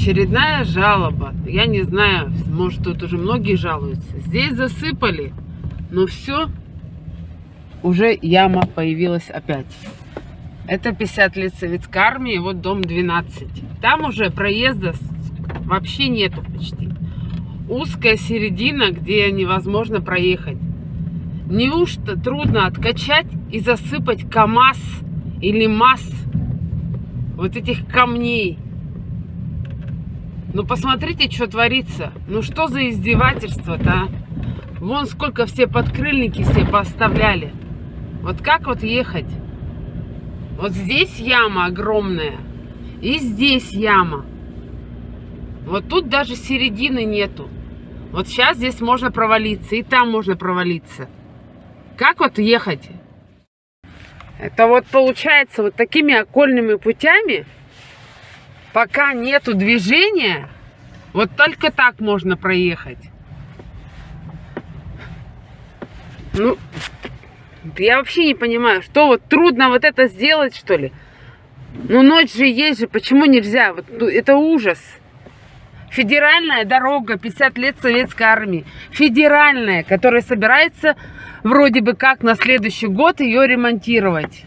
Очередная жалоба. Я не знаю, может, тут уже многие жалуются. Здесь засыпали, но все, уже яма появилась опять. Это 50 лет советской армии, вот дом 12. Там уже проезда вообще нету почти. Узкая середина, где невозможно проехать. Неужто трудно откачать и засыпать КАМАЗ или МАЗ вот этих камней? Ну посмотрите, что творится. Ну что за издевательство-то, а? Вон сколько все подкрыльники себе поставляли. Вот как вот ехать? Вот здесь яма огромная. И здесь яма. Вот тут даже середины нету. Вот сейчас здесь можно провалиться. И там можно провалиться. Как вот ехать? Это вот получается вот такими окольными путями, пока нету движения, вот только так можно проехать. Ну, я вообще не понимаю, что вот трудно вот это сделать, что ли? Ну, ночь же есть же, почему нельзя? Вот, это ужас. Федеральная дорога, 50 лет советской армии. Федеральная, которая собирается вроде бы как на следующий год ее ремонтировать.